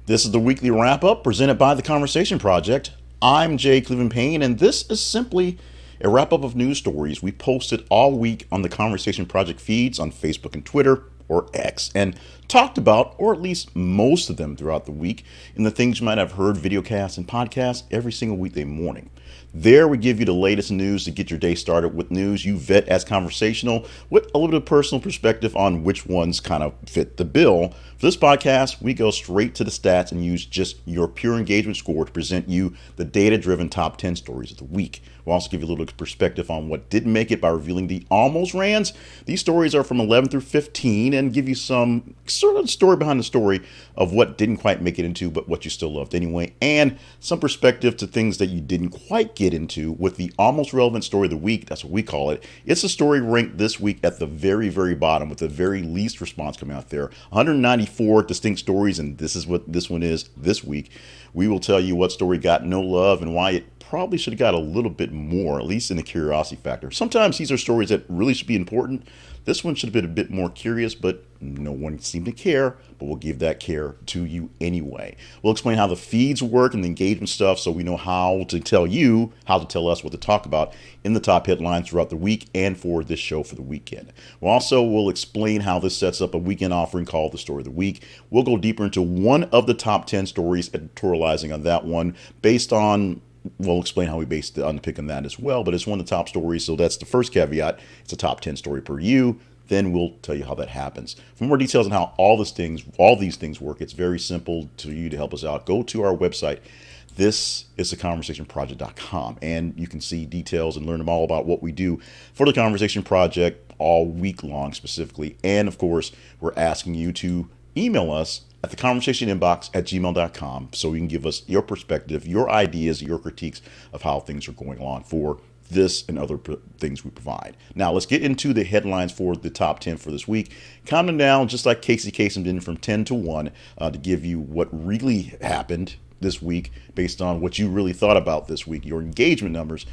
This is the weekly wrap up presented by the Conversation Project. I'm Jay Cleveland Payne, and this is simply a wrap up of news stories we posted all week on the Conversation Project feeds on Facebook and Twitter, or X, and talked about, or at least most of them throughout the week, in the things you might have heard videocasts and podcasts every single weekday morning. There, we give you the latest news to get your day started with news you vet as conversational, with a little bit of personal perspective on which ones kind of fit the bill. For this podcast, we go straight to the stats and use just your pure engagement score to present you the data-driven top 10 stories of the week. We'll also give you a little perspective on what didn't make it by revealing the almost rans. These stories are from 11 through 15 and give you some sort of story behind the story of what didn't quite make it into, but what you still loved anyway, and some perspective to things that you didn't quite get into with the almost relevant story of the week. That's what we call it. It's a story ranked this week at the very, very bottom with the very least response coming out there. 194 distinct stories, and this is what this one is this week. We will tell you what story got no love and why it probably should have got a little bit more, at least in the curiosity factor. Sometimes these are stories that really should be important. This one should have been a bit more curious, but no one seemed to care, but we'll give that care to you anyway. We'll explain how the feeds work and the engagement stuff so we know how to tell you, how to tell us what to talk about in the top headlines throughout the week and for this show for the weekend. We'll explain how this sets up a weekend offering called the Story of the Week. We'll go deeper into one of the top 10 stories, editorializing on that one based on, we'll explain how we based on the pick on that as well, but it's one of the top stories, so that's the first caveat. It's a top 10 story per you. Then we'll tell you how that happens. For more details on how all these things work, it's very simple to you to help us out. Go to our website. This is theconversationproject.com, and you can see details and learn all about what we do for the Conversation Project all week long specifically. And of course, we're asking you to email us at theconversationinbox@gmail.com so you can give us your perspective, your ideas, your critiques of how things are going along for this and other things we provide. Now, let's get into the headlines for the top 10 for this week. Counting down, just like Casey Kasem did, from 10 to 1 to give you what really happened this week based on what you really thought about this week, your engagement numbers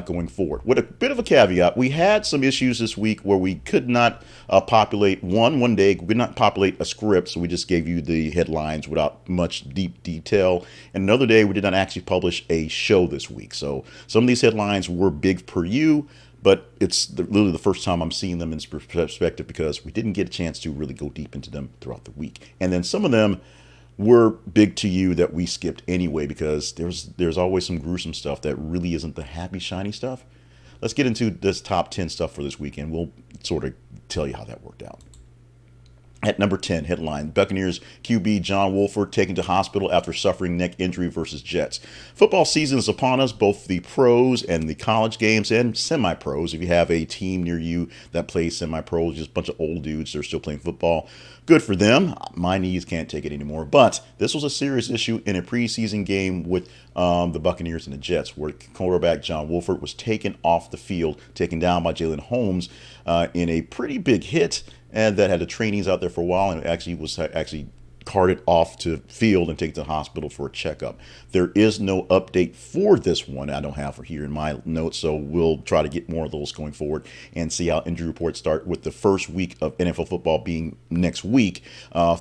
going forward. With a bit of a caveat, we had some issues this week where we could not populate one day, we could not populate a script, so we just gave you the headlines without much deep detail. And another day, we did not actually publish a show this week. So some of these headlines were big per you, but it's literally the first time I'm seeing them in perspective because we didn't get a chance to really go deep into them throughout the week. And then some of them were big to you that we skipped anyway because there's always some gruesome stuff that really isn't the happy, shiny stuff. Let's get into this top 10 stuff for this weekend. We'll sort of tell you how that worked out. At number 10, headline, Buccaneers QB John Wolford taken to hospital after suffering neck injury versus Jets. Football season is upon us, both the pros and the college games and semi-pros. If you have a team near you that plays semi-pros, just a bunch of old dudes that are still playing football, good for them. My knees can't take it anymore. But this was a serious issue in a preseason game with the Buccaneers and the Jets, where quarterback John Wolford was taken off the field, taken down by Jalen Holmes in a pretty big hit, and that had the trainees out there for a while, and actually was carted off to field and taken to the hospital for a checkup. There is no update for this one. I don't have her here in my notes, so we'll try to get more of those going forward and see how injury reports start with the first week of NFL football being next week.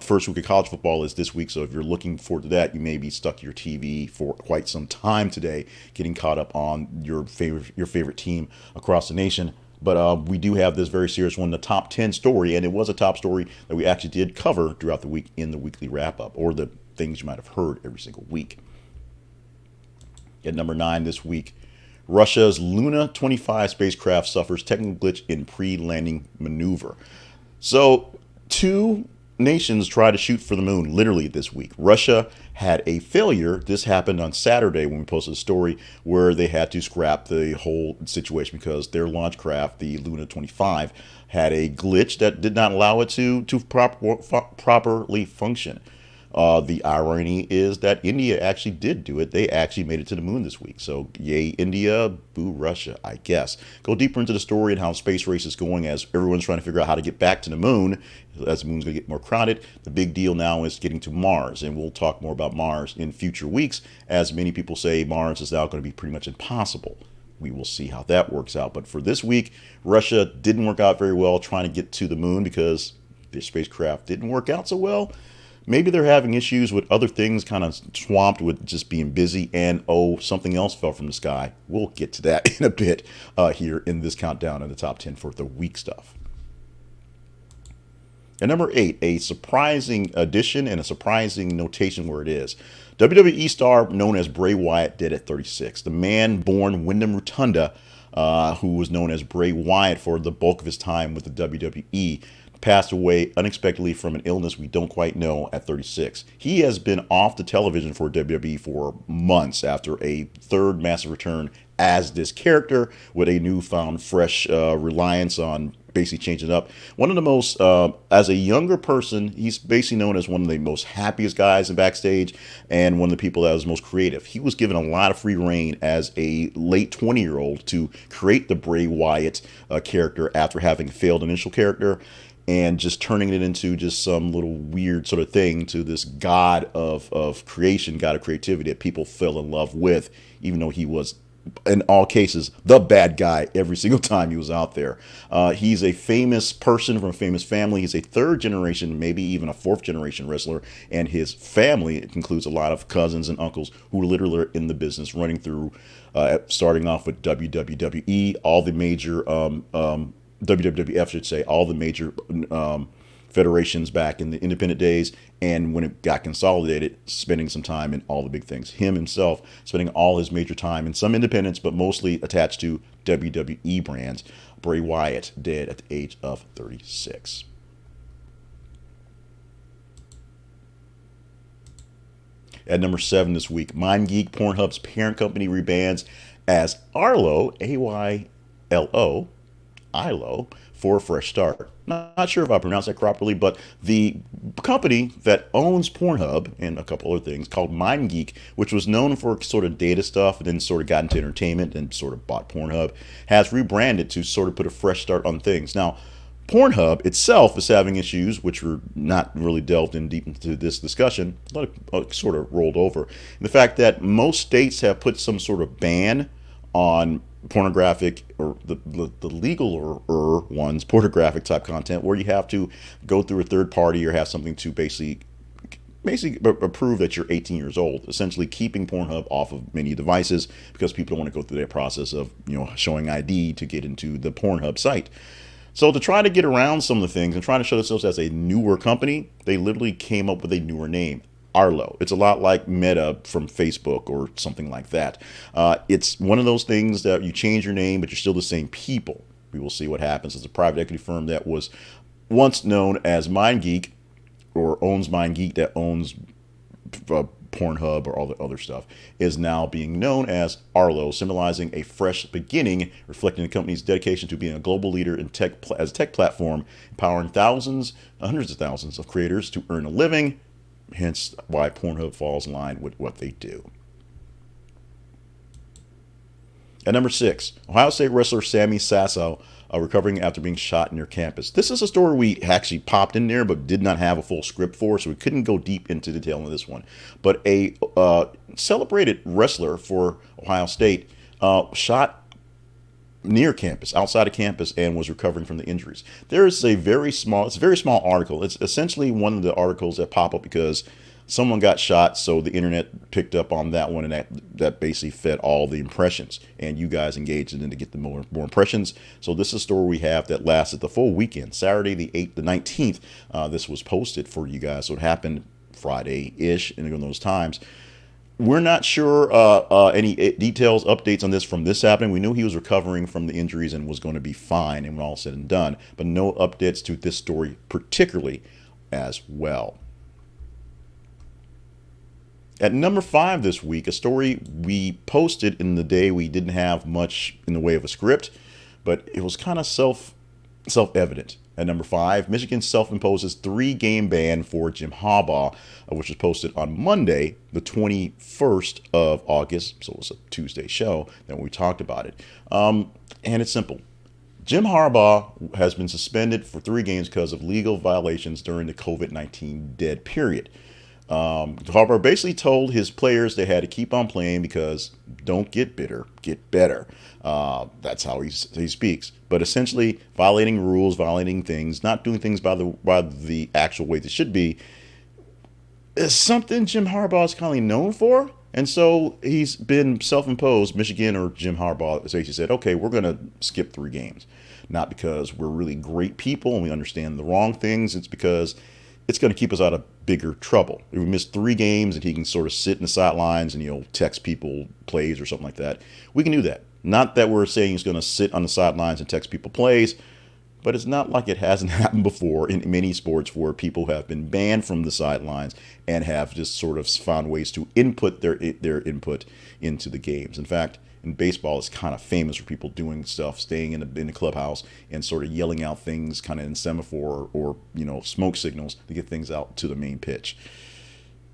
First week of college football is this week, so if you're looking forward to that, you may be stuck to your TV for quite some time today, getting caught up on your favorite team across the nation. But we do have this very serious one, the top 10 story, and it was a top story that we actually did cover throughout the week in the weekly wrap-up, or the things you might have heard every single week. At number 9 this week, Russia's Luna 25 spacecraft suffers technical glitch in pre-landing maneuver. So, two nations try to shoot for the moon literally this week. Russia had a failure. This happened on Saturday when we posted a story where they had to scrap the whole situation because their launch craft, the Luna 25, had a glitch that did not allow it to properly function. The irony is that India actually did do it. They actually made it to the moon this week. So yay, India, boo, Russia, I guess. Go deeper into the story and how space race is going as everyone's trying to figure out how to get back to the moon. As the moon's going to get more crowded, the big deal now is getting to Mars. And we'll talk more about Mars in future weeks. As many people say, Mars is now going to be pretty much impossible. We will see how that works out. But for this week, Russia didn't work out very well trying to get to the moon because their spacecraft didn't work out so well. maybe they're having issues with other things, kind of swamped with just being busy, and something else fell from the sky. We'll get to that in a bit here in this countdown in the top 10 for the week stuff. At number 8, a surprising addition and a surprising notation where it is. WWE star known as Bray Wyatt dead at 36. The man born Wyndham Rotunda, who was known as Bray Wyatt for the bulk of his time with the WWE, passed away unexpectedly from an illness we don't quite know at 36. He has been off the television for WWE for months after a third massive return as this character with a newfound fresh reliance on basically changing it up. One of the most, as a younger person, he's basically known as one of the most happiest guys in backstage and one of the people that was most creative. He was given a lot of free reign as a late 20-year-old to create the Bray Wyatt character after having failed initial character and just turning it into just some little weird sort of thing to this god of creation, god of creativity that people fell in love with, even though he was in all cases the bad guy every single time he was out there. He's a famous person from a famous family. He's a third generation, maybe even a fourth generation wrestler, and his family includes a lot of cousins and uncles who literally are in the business, running through starting off with WWE, all the major WWF should say, all the major federations back in the independent days, and when it got consolidated, spending some time in all the big things. Him himself spending all his major time in some independents, but mostly attached to WWE brands. Bray Wyatt dead at the age of 36. At number 7 this week, MindGeek, Pornhub's parent company, rebands as Arlo, AYLO, ILO, for a fresh start. Not sure if I pronounced that properly, but the company that owns Pornhub and a couple other things called MindGeek, which was known for sort of data stuff and then sort of got into entertainment and sort of bought Pornhub, has rebranded to sort of put a fresh start on things. Now, Pornhub itself is having issues, which were not really delved in deep into this discussion, sort of rolled over. And the fact that most states have put some sort of ban on pornographic or the legal or ones, pornographic type content, where you have to go through a third party or have something to basically prove that you're 18 years old, essentially keeping Pornhub off of many devices because people don't want to go through that process of showing ID to get into the Pornhub site. So to try to get around some of the things and trying to show themselves as a newer company, they literally came up with a newer name, Arlo. It's a lot like Meta from Facebook or something like that. It's one of those things that you change your name, but you're still the same people. We will see what happens. It's a private equity firm that was once known as MindGeek, or owns MindGeek, that owns Pornhub or all the other stuff, is now being known as Arlo, symbolizing a fresh beginning, reflecting the company's dedication to being a global leader in tech as a tech platform, empowering thousands, hundreds of thousands of creators to earn a living. Hence why Pornhub falls in line with what they do. At number 6, Ohio State wrestler Sammy Sasso recovering after being shot near campus. This is a story we actually popped in there but did not have a full script for, so we couldn't go deep into detail on this one. But a celebrated wrestler for Ohio State shot near campus, outside of campus, and was recovering from the injuries. There is it's a very small article. It's essentially one of the articles that pop up because someone got shot, so the internet picked up on that one, and that basically fed all the impressions, and you guys engaged in it to get the more impressions. So this is a story we have that lasted the full weekend, Saturday the 19th. This was posted for you guys, so it happened Friday-ish, and in those times. We're not sure any details, updates on this from this happening. We knew he was recovering from the injuries and was going to be fine and when all said and done, but no updates to this story particularly as well. At number 5 this week, a story we posted in the day we didn't have much in the way of a script, but it was kind of self-evident. At number 5, Michigan self-imposes 3-game ban for Jim Harbaugh, which was posted on Monday, the 21st of August. So it was a Tuesday show that we talked about it. And it's simple. Jim Harbaugh has been suspended for 3 games because of legal violations during the COVID-19 dead period. Harbaugh basically told his players they had to keep on playing because don't get bitter, get better. That's how he speaks. But essentially, violating rules, violating things, not doing things by the actual way they should be, is something Jim Harbaugh is kind of known for. And so he's been self-imposed. Michigan or Jim Harbaugh basically said, okay, we're going to skip 3 games. Not because we're really great people and we understand the wrong things. It's because it's going to keep us out of bigger trouble. If we miss 3 games and he can sort of sit in the sidelines and, text people plays or something like that, we can do that. Not that we're saying he's going to sit on the sidelines and text people plays, but it's not like it hasn't happened before in many sports where people have been banned from the sidelines and have just sort of found ways to input their input into the games. In fact, in baseball, it's kind of famous for people doing stuff, staying in the clubhouse and sort of yelling out things kind of in semaphore or smoke signals to get things out to the main pitch.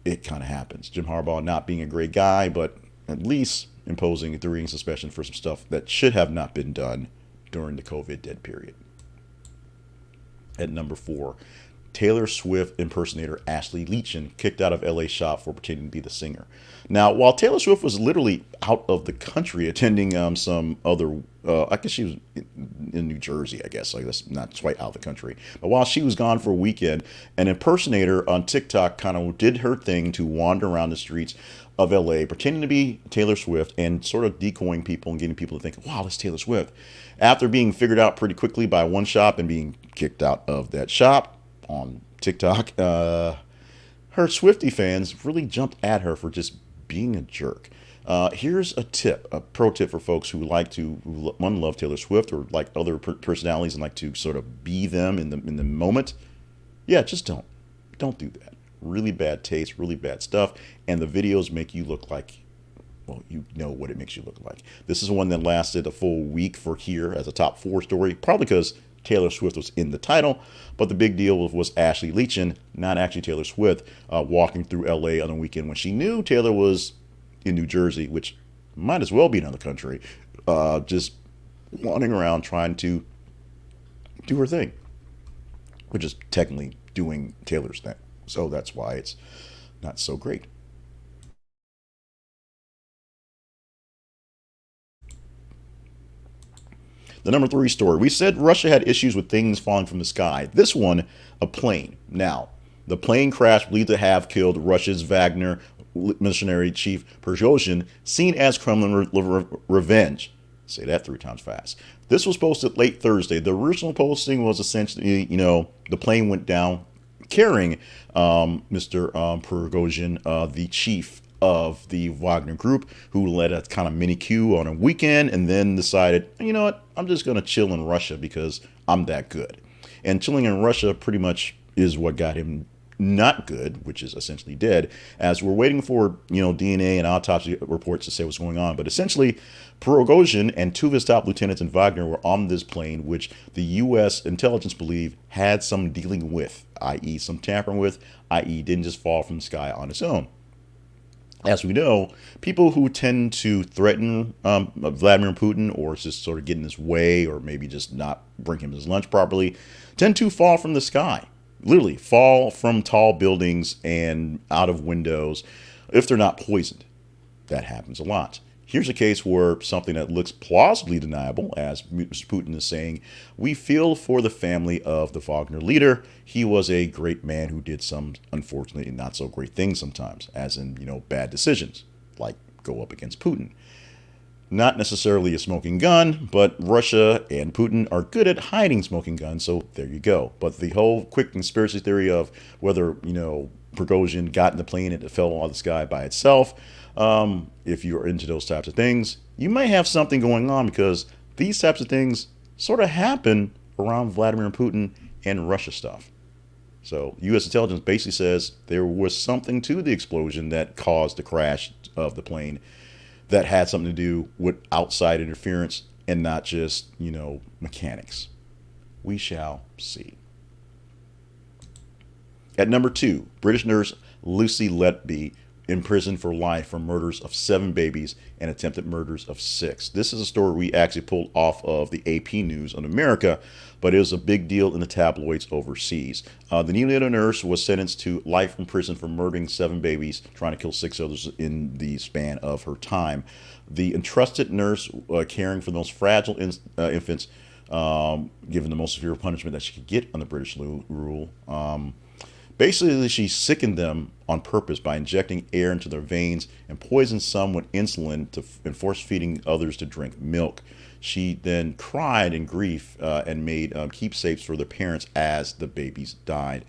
It kind of happens. Jim Harbaugh not being a great guy, but at least imposing a 3-game suspension for some stuff that should have not been done during the COVID dead period. At number 4, Taylor Swift impersonator Ashley Leachin kicked out of LA shop for pretending to be the singer. Now, while Taylor Swift was literally out of the country attending some other, I guess she was in New Jersey, I guess. Like, that's not quite out of the country. But while she was gone for a weekend, an impersonator on TikTok kind of did her thing to wander around the streets of LA, pretending to be Taylor Swift and sort of decoying people and getting people to think, wow, that's Taylor Swift. After being figured out pretty quickly by one shop and being kicked out of that shop on TikTok, her Swiftie fans really jumped at her for just being a jerk. Here's a pro tip for folks who like to love Taylor Swift or like other personalities and like to sort of be them in the moment. Yeah, just don't do that. Really bad taste, really bad stuff, and the videos make you look like, well, you know what it makes you look like. This is one that lasted a full week for here as a top 4 story, probably because Taylor Swift was in the title, but the big deal was Ashley Leachin, not actually Taylor Swift, walking through LA on a weekend when she knew Taylor was in New Jersey, which might as well be another country, just wandering around trying to do her thing, which is technically doing Taylor's thing. So that's why it's not so great. The number 3 story. We said Russia had issues with things falling from the sky. This one, a plane. Now, the plane crash believed to have killed Russia's Wagner mercenary chief Prigozhin, seen as Kremlin revenge. Say that 3 times fast. This was posted late Thursday. The original posting was essentially, the plane went down carrying Mr. Prigozhin, the chief of the Wagner group, who led a kind of mini coup on a weekend and then decided, you know what, I'm just going to chill in Russia because I'm that good. And chilling in Russia pretty much is what got him not good, which is essentially dead, as we're waiting for, DNA and autopsy reports to say what's going on. But essentially, Prigozhin and 2 of his top lieutenants in Wagner were on this plane, which the U.S. intelligence believe had some dealing with, i.e. some tampering with, i.e. didn't just fall from the sky on its own. As we know, people who tend to threaten Vladimir Putin or just sort of get in his way or maybe just not bring him his lunch properly tend to fall from the sky. Literally fall from tall buildings and out of windows if they're not poisoned. That happens a lot. Here's a case where something that looks plausibly deniable, as Mr. Putin is saying, we feel for the family of the Wagner leader. He was a great man who did some, unfortunately, not so great things sometimes, as in, bad decisions, like go up against Putin. Not necessarily a smoking gun, but Russia and Putin are good at hiding smoking guns, so there you go. But the whole quick conspiracy theory of whether, Prigozhin got in the plane and it fell out of the sky by itself, if you're into those types of things, you might have something going on because these types of things sort of happen around Vladimir Putin and Russia stuff. So U.S. intelligence basically says there was something to the explosion that caused the crash of the plane that had something to do with outside interference and not just, mechanics. We shall see. At number 2, British nurse Lucy Letby in prison for life for murders of 7 babies and attempted murders of 6. This is a story we actually pulled off of the AP News on America, but it was a big deal in the tabloids overseas. The neonatal nurse was sentenced to life in prison for murdering 7 babies, trying to kill 6 others in the span of her time. The entrusted nurse caring for the most fragile infants, given the most severe punishment that she could get on the British rule, Basically, she sickened them on purpose by injecting air into their veins and poisoned some with insulin and force feeding others to drink milk. She then cried in grief and made keepsakes for their parents as the babies died.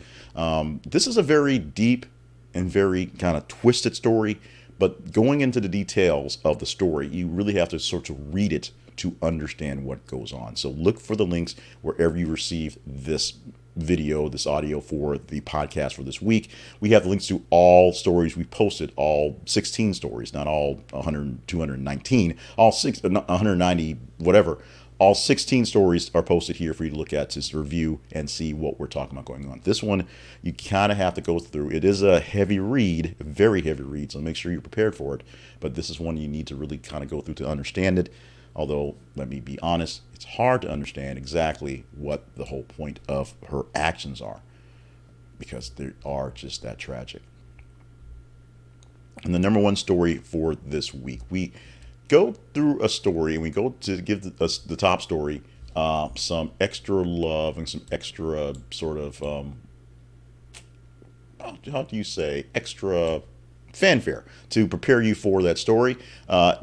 This is a very deep and very kind of twisted story, but going into the details of the story, you really have to sort of read it to understand what goes on. So look for the links wherever you receive this video, this audio for the podcast for this week. We have the links to all stories we posted, all 16 stories, not all 100, 219, all 190, whatever. All 16 stories are posted here for you to look at, to review and see what we're talking about going on. This one, you kind of have to go through. It is a heavy read, a very heavy read, so make sure you're prepared for it. But this is one you need to really kind of go through to understand it. Although, let me be honest, it's hard to understand exactly what the whole point of her actions are, because they are just that tragic. And the number one story for this week, we go through a story and we go to give the top story some extra love and some extra sort of, how do you say, extra fanfare to prepare you for that story.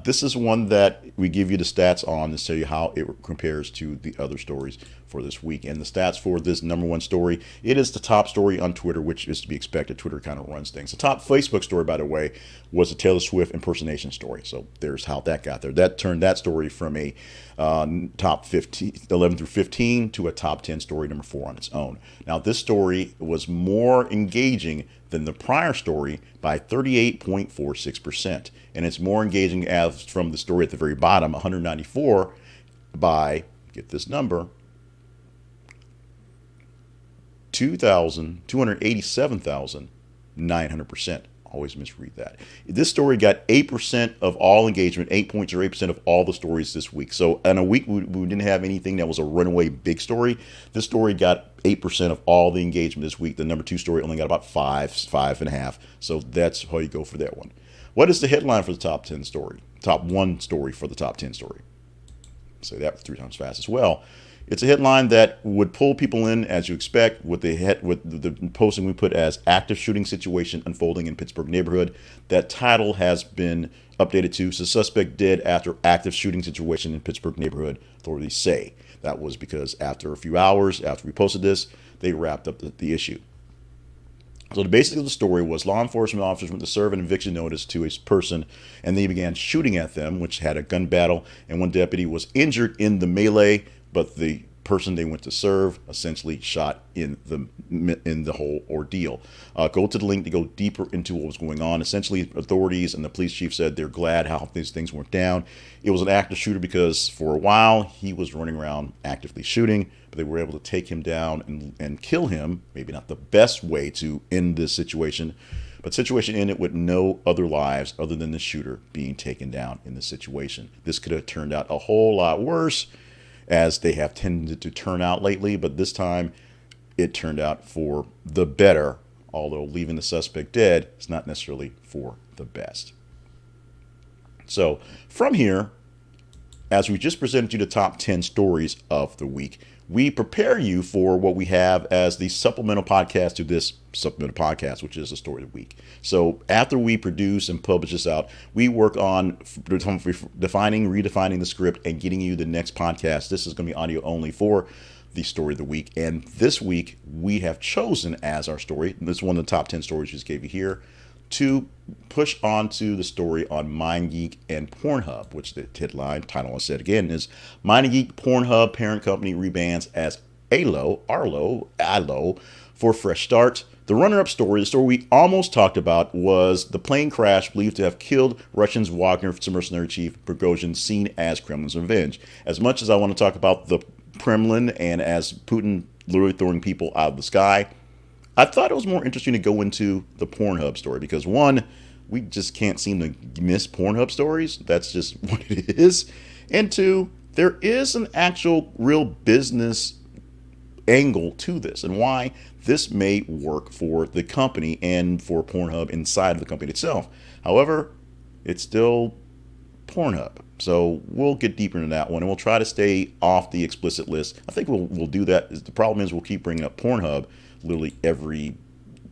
This is one that we give you the stats on to tell you how it compares to the other stories for this week. And the stats for this number one story, it is the top story on Twitter, which is to be expected. Twitter kind of runs things. The top Facebook story, by the way, was the Taylor Swift impersonation story. So there's how that got there. That turned that story from a top 15, 11 through 15 to a top 10 story, number 4 on its own. Now, this story was more engaging than the prior story by 38.46%. And it's more engaging as from the story at the very bottom, 194, by, get this number, 287,900%. Always misread that. This story got 8% of all engagement, 8.08% of all the stories this week. So in a week we didn't have anything that was a runaway big story. This story got 8% of all the engagement this week. The number 2 story only got about 5.5. So that's how you go for that one. What is the headline for the top 10 story? Top 1 story for the top 10 story. Say that 3 times fast as well. It's a headline that would pull people in, as you expect, with the posting we put as active shooting situation unfolding in Pittsburgh neighborhood. That title has been updated to suspect dead after active shooting situation in Pittsburgh neighborhood, authorities say. That was because after a few hours after we posted this, they wrapped up the issue. So the basics of the story was law enforcement officers went to serve an eviction notice to a person, and they began shooting at them, which had a gun battle, and one deputy was injured in the melee, but the person they went to serve essentially shot in the whole ordeal. Go to the link to go deeper into what was going on. Essentially, authorities and the police chief said they're glad how these things went down. It was an active shooter because for a while he was running around actively shooting, but they were able to take him down and kill him. Maybe not the best way to end this situation, but situation ended with no other lives other than the shooter being taken down in the situation. This could have turned out a whole lot worse, as they have tended to turn out lately, but this time it turned out for the better, although leaving the suspect dead is not necessarily for the best. So from here, as we just presented you the top 10 stories of the week, we prepare you for what we have as the supplemental podcast to this supplemental podcast, which is the story of the week. So after we produce and publish this out, we work on defining, redefining the script, and getting you the next podcast. This is going to be audio only for the story of the week. And this week, we have chosen as our story, this is one of the top 10 stories we just gave you here, to push on to the story on MindGeek and Pornhub, which the headline title I said again is MindGeek Pornhub parent company rebands as Arlo for fresh start. The runner-up story, the story we almost talked about, was the plane crash believed to have killed Russians Wagner mercenary chief Prigozhin, seen as Kremlin's revenge. As much as I want to talk about the Kremlin and as Putin literally throwing people out of the sky, I thought it was more interesting to go into the Pornhub story because, one, we just can't seem to miss Pornhub stories. That's just what it is. And two, there is an actual real business angle to this and why this may work for the company and for Pornhub inside of the company itself. However, it's still Pornhub. So we'll get deeper into that one and we'll try to stay off the explicit list. I think we'll do that. The problem is we'll keep bringing up Pornhub literally every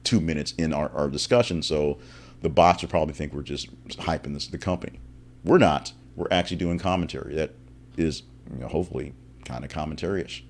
2 minutes in our discussion. So the bots would probably think we're just hyping the company. We're not. We're actually doing commentary that is, hopefully kind of commentary-ish.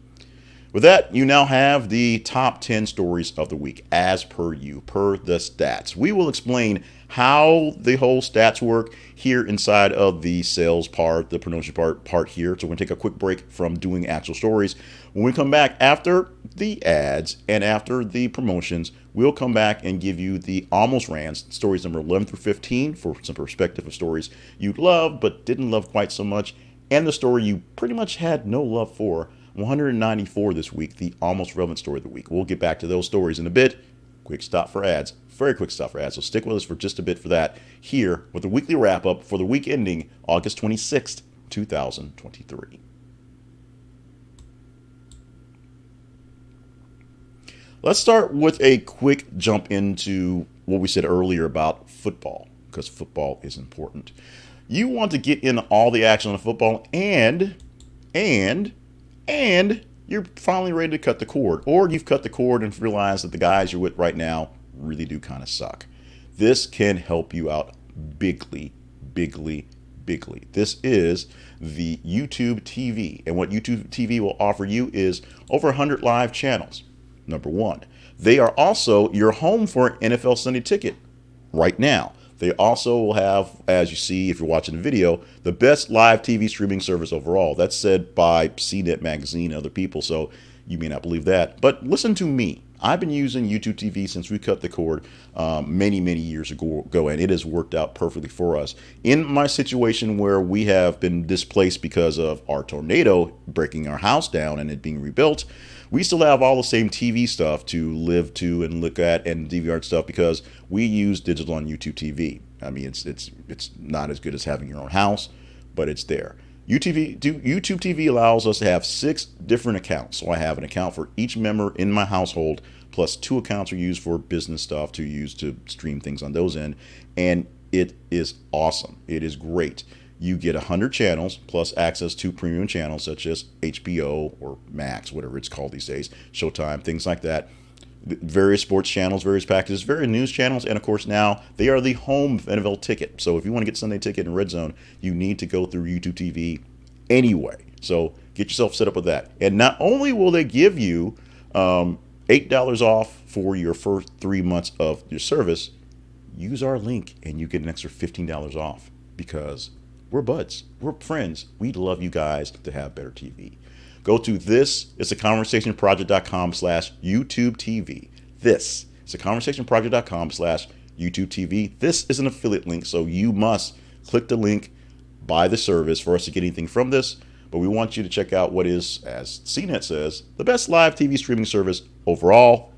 With that, you now have the top 10 stories of the week, as per the stats. We will explain how the whole stats work here inside of the sales part, the promotion part here. So we're going to take a quick break from doing actual stories. When we come back after the ads and after the promotions, we'll come back and give you the almost rans, stories number 11 through 15, for some perspective of stories you loved but didn't love quite so much, and the story you pretty much had no love for, 194 this week, the almost relevant story of the week. We'll get back to those stories in a bit. Quick stop for ads. Very quick stop for ads. So stick with us for just a bit for that here with the weekly wrap up for the week ending August 26th, 2023. Let's start with a quick jump into what we said earlier about football, because football is important. You want to get in all the action on football and you're finally ready to cut the cord, or you've cut the cord and realized that the guys you're with right now really do kind of suck. This can help you out bigly. This is the YouTube TV, and what YouTube TV will offer you is over 100 live channels. Number one, they are also your home for NFL Sunday Ticket right now. They also will have, as you see if you're watching the video, the best live TV streaming service overall. That's said by CNET Magazine and other people, so you may not believe that. But listen to me. I've been using YouTube TV since we cut the cord many years ago, and it has worked out perfectly for us. In my situation where we have been displaced because of our tornado breaking our house down and it being rebuilt, we still have all the same TV stuff to live to and look at and DVR stuff because we use digital on YouTube TV. I mean, it's not as good as having your own house, but it's there. YouTube TV allows us to have 6 different accounts. So I have an account for each member in my household, plus 2 accounts are used for business stuff to use to stream things on those end. And it is awesome. It is great. You get 100 channels plus access to premium channels such as HBO or Max, whatever it's called these days, Showtime, things like that. Various sports channels, various packages, various news channels, and of course now they are the home of NFL Ticket. So if you want to get Sunday Ticket in Red Zone, you need to go through YouTube TV anyway. So get yourself set up with that. And not only will they give you $8 off for your first 3 months of your service, use our link and you get an extra $15 off because we're buds. We're friends. We'd love you guys to have better TV. Go to thisistheconversationproject.com/YouTube TV. This is theconversationproject.com/YouTube TV. This is an affiliate link, so you must click the link, buy the service for us to get anything from this. But we want you to check out what is, as CNET says, the best live TV streaming service overall.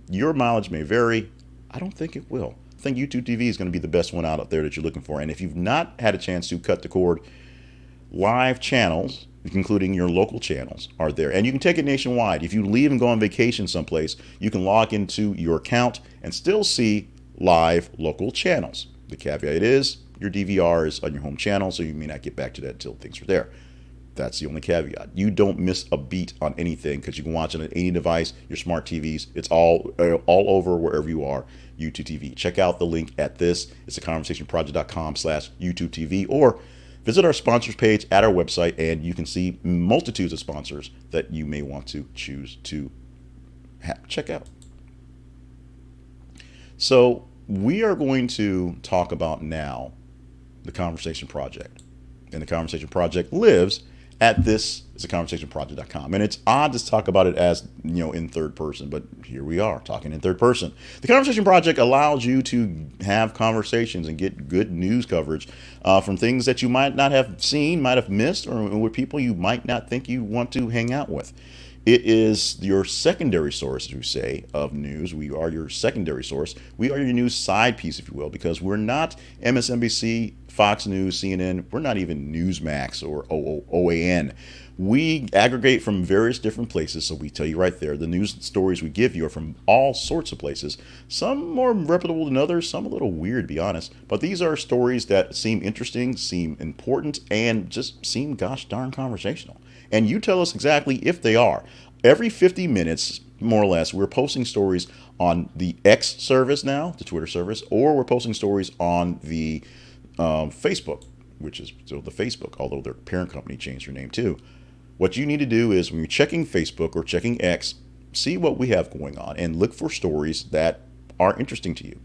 Your mileage may vary. I don't think it will. I think YouTube TV is going to be the best one out there that you're looking for. And if you've not had a chance to cut the cord, live channels, including your local channels, are there. And you can take it nationwide. If you leave and go on vacation someplace, you can log into your account and still see live local channels. The caveat is your DVR is on your home channel, so you may not get back to that until things are there. That's the only caveat. You don't miss a beat on anything because you can watch it on any device, your smart TVs. It's all over wherever you are. YouTube TV. Check out the link at this. It's theconversationproject.com/YouTube TV, or visit our sponsors page at our website and you can see multitudes of sponsors that you may want to choose to check out. So we are going to talk about now the Conversation Project. And the Conversation Project lives at this is theconversationproject.com. And it's odd to talk about it as, in third person, but here we are talking in third person. The Conversation Project allows you to have conversations and get good news coverage from things that you might not have seen, might have missed, or with people you might not think you want to hang out with. It is your secondary source, as we say, of news. We are your secondary source. We are your news side piece, if you will, because we're not MSNBC, Fox News, CNN. We're not even Newsmax or OAN. We aggregate from various different places, so we tell you right there, the news stories we give you are from all sorts of places. Some more reputable than others, some a little weird, to be honest. But these are stories that seem interesting, seem important, and just seem gosh darn conversational. And you tell us exactly if they are. Every 50 minutes, more or less, we're posting stories on the X service now, the Twitter service, or we're posting stories on the Facebook, which is still the Facebook, although their parent company changed their name too. What you need to do is when you're checking Facebook or checking X, see what we have going on and look for stories that are interesting to you.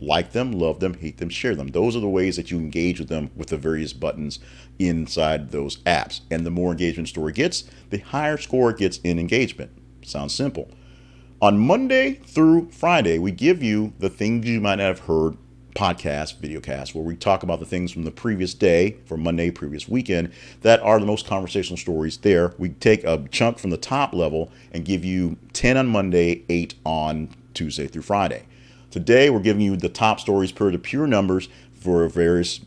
Like them, love them, hate them, share them. Those are the ways that you engage with them with the various buttons inside those apps. And the more engagement a story gets, the higher score it gets in engagement. Sounds simple. On Monday through Friday, we give you the things you might not have heard podcast, videocast, where we talk about the things from the previous day, for Monday, previous weekend, that are the most conversational stories there. We take a chunk from the top level and give you 10 on Monday, 8 on Tuesday through Friday. Today, we're giving you the top stories per the pure numbers for various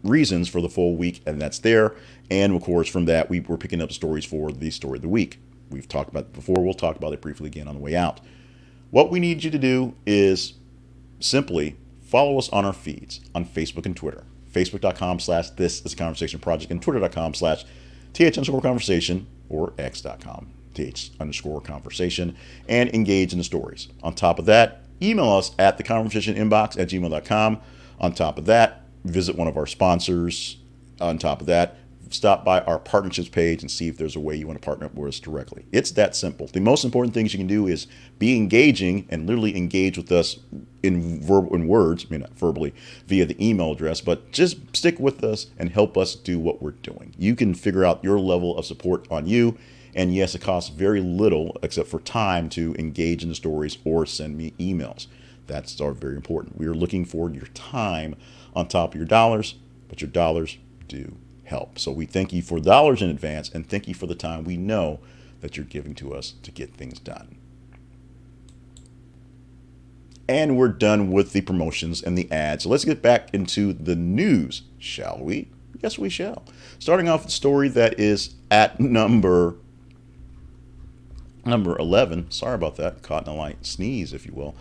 reasons for the full week, and that's there. And of course, from that, we're picking up stories for the story of the week. We've talked about it before. We'll talk about it briefly again on the way out. What we need you to do is simply follow us on our feeds on Facebook and Twitter. Facebook.com/This is a Conversation Project and Twitter.com/th_conversation or X.com th_conversation and engage in the stories. On top of that, email us at theconversationinbox@gmail.com. On top of that, visit one of our sponsors. On top of that, stop by our partnerships page and see if there's a way you want to partner up with us directly. It's that simple. The most important things you can do is be engaging and literally engage with us in words, I mean, not verbally, via the email address, but just stick with us and help us do what we're doing. You can figure out your level of support on you. And yes, it costs very little except for time to engage in the stories or send me emails. That's very important. We are looking for your time on top of your dollars, but your dollars do help. So we thank you for dollars in advance and thank you for the time we know that you're giving to us to get things done. And we're done with the promotions and the ads. So let's get back into the news, shall we? Yes, we shall. Starting off with a story that is at number 11. Sorry about that. Caught in a light sneeze, if you will.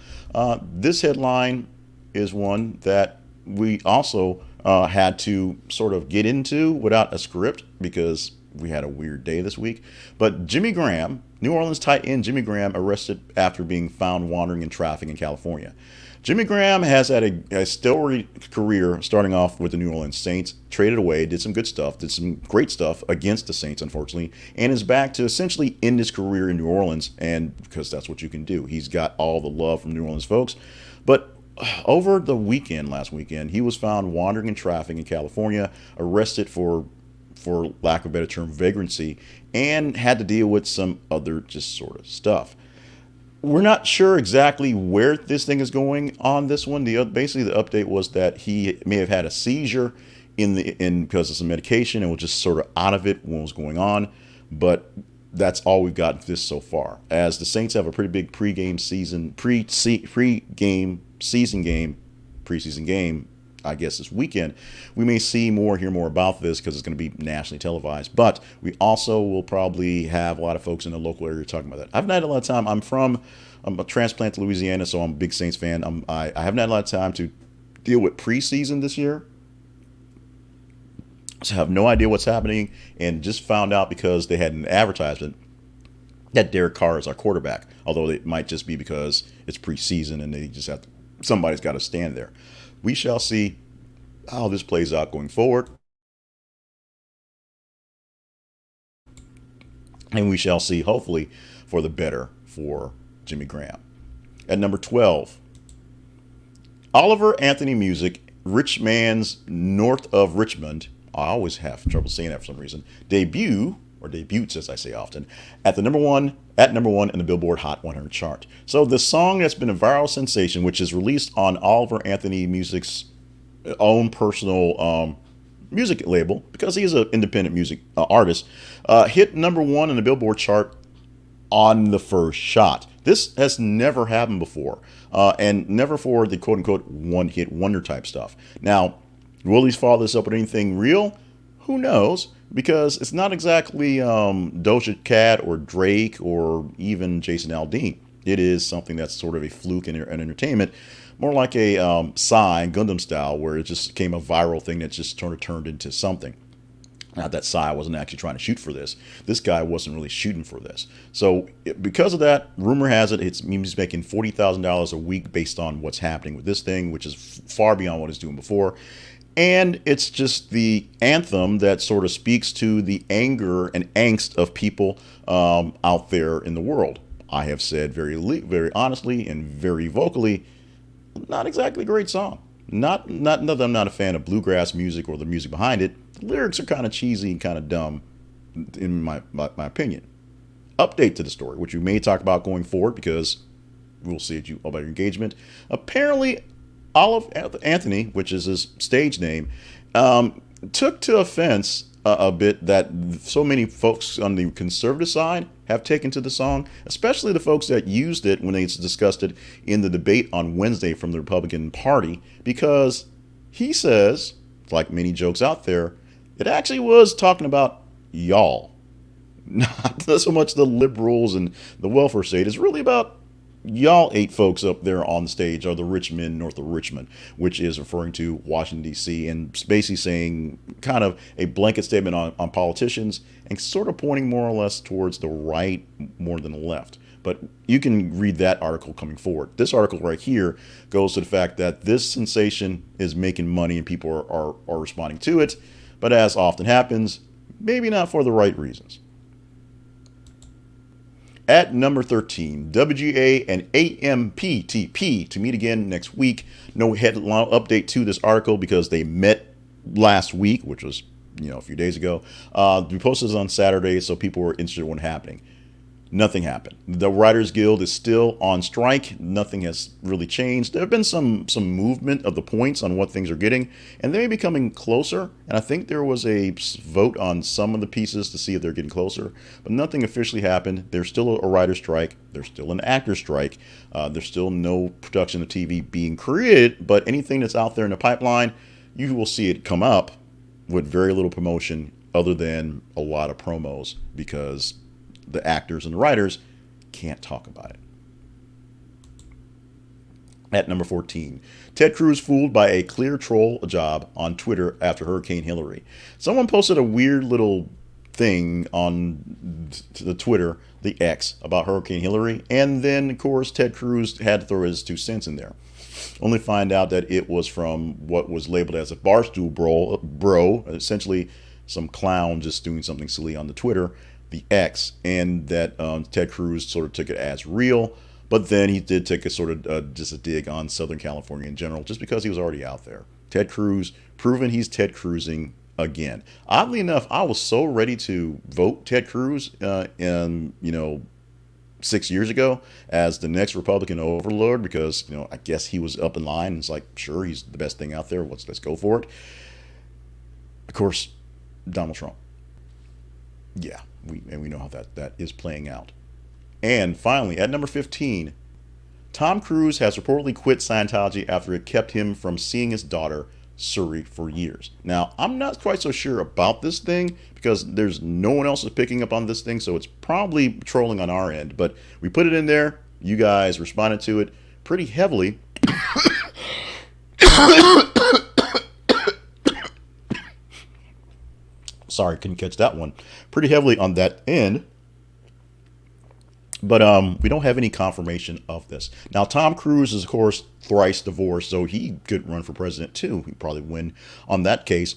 This headline is one that we also had to sort of get into without a script because we had a weird day this week. But Jimmy Graham, New Orleans tight end Jimmy Graham, arrested after being found wandering in traffic in California. Jimmy Graham has had a stellar career starting off with the New Orleans Saints, traded away, did some good stuff, did some great stuff against the Saints, unfortunately, and is back to essentially end his career in New Orleans, and because that's what you can do. He's got all the love from New Orleans folks. But over the weekend, last weekend, he was found wandering in traffic in California, arrested for lack of a better term, vagrancy, and had to deal with some other just sort of stuff. We're not sure exactly where this thing is going on this one. Basically, the update was that he may have had a seizure because of some medication and was just sort of out of it when it was going on. But that's all we've got this so far. As the Saints have a pretty big preseason game, I guess this weekend, we may see more, hear more about this because it's going to be nationally televised. But we also will probably have a lot of folks in the local area talking about that. I've not had a lot of time. I'm a transplant to Louisiana, so I'm a big Saints fan. I haven't had a lot of time to deal with preseason this year. So I have no idea what's happening and just found out because they had an advertisement that Derek Carr is our quarterback, although it might just be because it's preseason and they just have to, somebody's got to stand there. We shall see how this plays out going forward. And we shall see, hopefully, for the better for Jimmy Graham. At number 12, Oliver Anthony Music, Rich Man's North of Richmond. I always have trouble saying that for some reason. Debuts, as I say often, at number one in the Billboard Hot 100 chart. So the song that's been a viral sensation, which is released on Oliver Anthony Music's own personal music label, because he is an independent music artist, hit number one in the Billboard chart on the first shot. This has never happened before, and never for the quote-unquote one-hit wonder type stuff. Now, will he follow this up with anything real? Who knows? Because it's not exactly Doja Cat or Drake or even Jason Aldean. It is something that's sort of a fluke in entertainment, more like a Psy Gundam style, where it just became a viral thing that just sort of turned into something. Not that Psy wasn't actually trying to shoot for this. This guy wasn't really shooting for this. So because of that, rumor has it, he's making $40,000 a week based on what's happening with this thing, which is far beyond what he's doing before. And it's just the anthem that sort of speaks to the anger and angst of people out there in the world. I have said very honestly and very vocally, not exactly a great song. Not that I'm not a fan of bluegrass music or the music behind it. The lyrics are kind of cheesy and kind of dumb, in my opinion. Update to the story, which we may talk about going forward because we'll see about your engagement. Apparently, Olive Anthony, which is his stage name, took to offense a bit that so many folks on the conservative side have taken to the song, especially the folks that used it when they discussed it in the debate on Wednesday from the Republican Party, because he says, like many jokes out there, it actually was talking about y'all, not so much the liberals and the welfare state. It's really about y'all 8 folks up there on the stage are the rich men north of Richmond, which is referring to Washington, D.C., and basically saying kind of a blanket statement on politicians and sort of pointing more or less towards the right more than the left. But you can read that article coming forward. This article right here goes to the fact that this sensation is making money and people are responding to it, but as often happens, maybe not for the right reasons. At number 13, WGA and AMPTP to meet again next week. No headline update to this article because they met last week, which was a few days ago. We posted this on Saturday, so people were interested in what happening. Nothing happened. The Writers Guild is still on strike. Nothing has really changed. There have been some movement of the points on what things are getting, and they may be coming closer. And I think there was a vote on some of the pieces to see if they're getting closer, but nothing officially happened. There's still a writer's strike. There's still an actor's strike. There's still no production of TV being created, but anything that's out there in the pipeline, you will see it come up with very little promotion other than a lot of promos because the actors and the writers can't talk about it. At number 14, Ted Cruz fooled by a clear troll job on Twitter after Hurricane Hillary. Someone posted a weird little thing on the Twitter, the X, about Hurricane Hillary, and then, of course, Ted Cruz had to throw his 2 cents in there. Only find out that it was from what was labeled as a barstool bro, essentially some clown just doing something silly on the Twitter, the X, and that Ted Cruz sort of took it as real, but then he did take a sort of just a dig on Southern California in general, just because he was already out there. Ted Cruz, proven he's Ted Cruzing again. Oddly enough, I was so ready to vote Ted Cruz 6 years ago as the next Republican overlord because, I guess he was up in line. It's like, sure, he's the best thing out there. Let's go for it. Of course, Donald Trump. Yeah, we know how that is playing out. And finally, at number 15, Tom Cruise has reportedly quit Scientology after it kept him from seeing his daughter, Suri, for years. Now, I'm not quite so sure about this thing because there's no one else is picking up on this thing, so it's probably trolling on our end. But we put it in there. You guys responded to it pretty heavily. Sorry, couldn't catch that one. Pretty heavily on that end. But we don't have any confirmation of this. Now, Tom Cruise is, of course, thrice divorced, so he could run for president, too. He'd probably win on that case.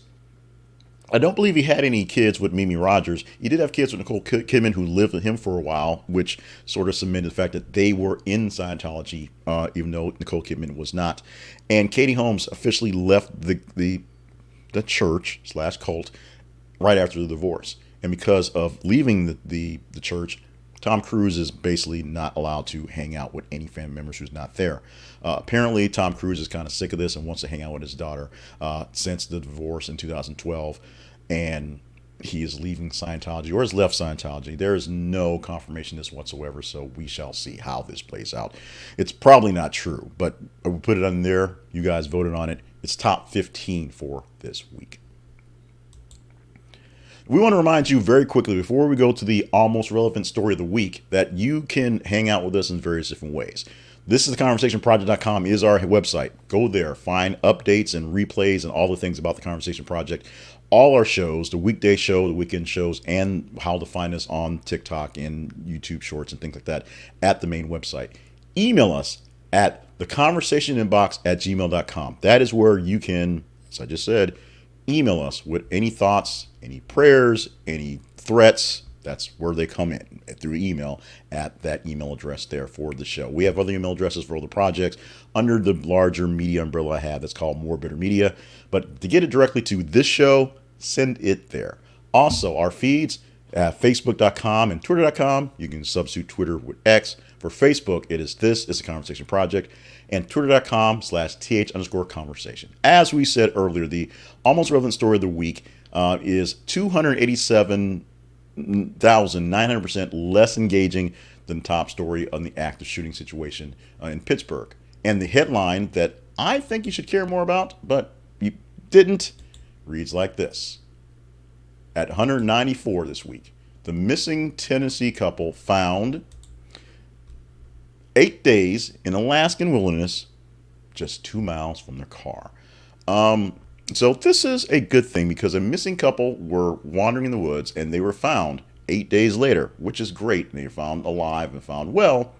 I don't believe he had any kids with Mimi Rogers. He did have kids with Nicole Kidman, who lived with him for a while, which sort of cemented the fact that they were in Scientology, even though Nicole Kidman was not. And Katie Holmes officially left the church/cult right after the divorce. And because of leaving the church, Tom Cruise is basically not allowed to hang out with any family members who's not there. Apparently, Tom Cruise is kind of sick of this and wants to hang out with his daughter since the divorce in 2012. And he is leaving Scientology or has left Scientology. There is no confirmation of this whatsoever, so we shall see how this plays out. It's probably not true, but we put it on there. You guys voted on it. It's top 15 for this week. We want to remind you very quickly before we go to the almost relevant story of the week that you can hang out with us in various different ways. This is theconversationproject.com is our website. Go there, find updates and replays and all the things about the Conversation Project. all our shows, the weekday show, the weekend shows, and how to find us on TikTok and YouTube Shorts and things like that at the main website. Email us at theconversationinbox@gmail.com. That is where you can, as I just said, email us with any thoughts, any prayers, any threats. That's where they come in, through email at that email address there for the show. We have other email addresses for other projects under the larger media umbrella I have that's called More Bitter Media. But to get it directly to this show, send it there. Also, our feeds at facebook.com and twitter.com. You can substitute Twitter with X. For Facebook, it is This Is a Conversation Project, and twitter.com/th_conversation. As we said earlier, the almost relevant story of the week is 287,900% less engaging than the top story on the active shooting situation in Pittsburgh. And the headline that I think you should care more about, but you didn't, reads like this. At 194 this week, the missing Tennessee couple found 8 days in Alaskan wilderness, just 2 miles from their car. So this is a good thing because a missing couple were wandering in the woods and they were found 8 days later, which is great. They were found alive and found well.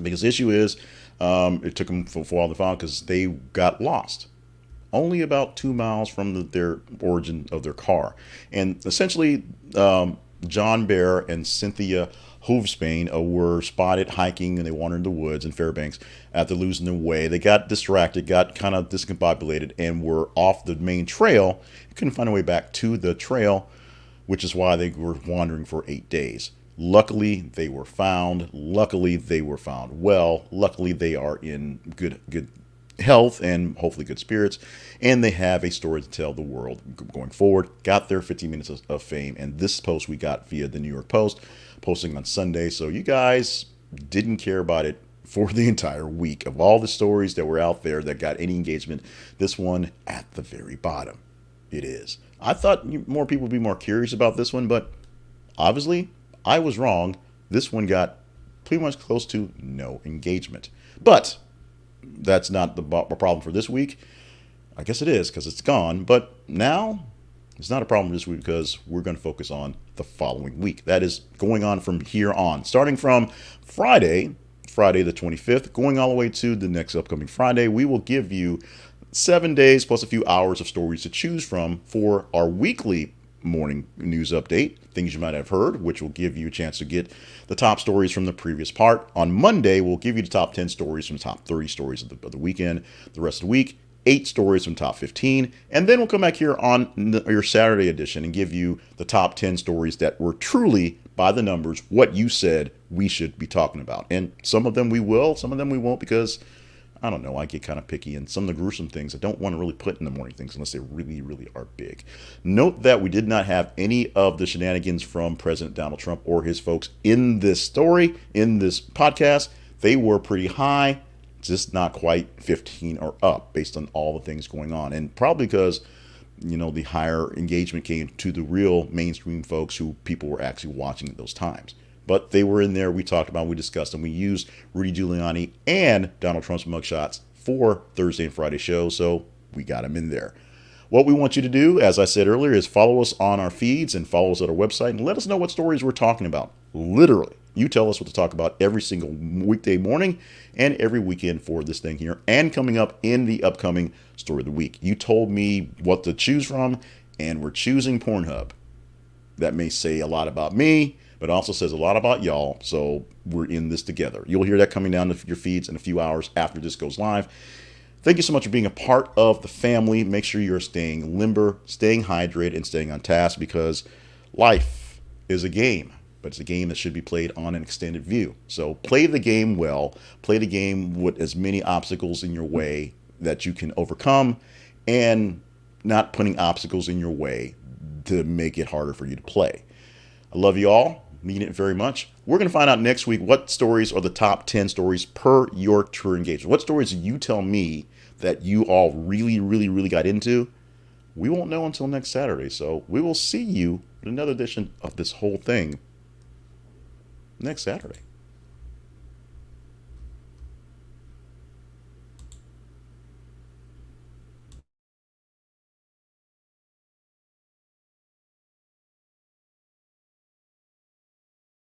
Because the issue is, it took them for a while to find because they got lost. Only about 2 miles from their origin of their car. And essentially, John Bear and Cynthia Hoovspain were spotted hiking, and they wandered in the woods in Fairbanks after losing their way. They got distracted, got kind of discombobulated, and were off the main trail. Couldn't find a way back to the trail, which is why they were wandering for 8 days. Luckily, they were found. Luckily, they were found well. Luckily, they are in good health and hopefully good spirits, and they have a story to tell the world going forward. Got their 15 minutes of fame, and this post we got via the New York Post, posting on Sunday. So you guys didn't care about it for the entire week. Of all the stories that were out there that got any engagement, this one at the very bottom. It is. I thought more people would be more curious about this one, but obviously I was wrong. This one got pretty much close to no engagement. But that's not the problem for this week. I guess it is because it's gone. But now it's not a problem this week because we're going to focus on the following week. That is going on from here on. Starting from Friday the 25th, going all the way to the next upcoming Friday, we will give you 7 days plus a few hours of stories to choose from for our weekly morning news update, things you might have heard, which will give you a chance to get the top stories from the previous part. On Monday, we'll give you the top 10 stories from the top 30 stories of the weekend. The rest of the week, 8 stories from top 15. And then we'll come back here on your Saturday edition and give you the top 10 stories that were truly, by the numbers, what you said we should be talking about. And some of them we will, some of them we won't, because I don't know, I get kind of picky, and some of the gruesome things I don't want to really put in the morning things unless they really, really are big. Note that we did not have any of the shenanigans from President Donald Trump or his folks in this story, in this podcast. They were pretty high, just not quite 15 or up based on all the things going on. And probably because, the higher engagement came to the real mainstream folks who people were actually watching at those times. But they were in there. We talked about, we discussed them. We used Rudy Giuliani and Donald Trump's mugshots for Thursday and Friday shows, so we got them in there. What we want you to do, as I said earlier, is follow us on our feeds and follow us at our website and let us know what stories we're talking about. Literally, you tell us what to talk about every single weekday morning and every weekend for this thing here and coming up in the upcoming Story of the Week. You told me what to choose from, and we're choosing Pornhub. That may say a lot about me, but also says a lot about y'all, so we're in this together. You'll hear that coming down to your feeds in a few hours after this goes live. Thank you so much for being a part of the family. Make sure you're staying limber, staying hydrated, and staying on task, because life is a game, but it's a game that should be played on an extended view. So play the game well. Play the game with as many obstacles in your way that you can overcome, and not putting obstacles in your way to make it harder for you to play. I love you all. Mean it very much. We're going to find out next week what stories are the top 10 stories per your True engagement. What stories do you tell me that you all really, really, really got into? We won't know until next Saturday. So we will see you in another edition of this whole thing next Saturday.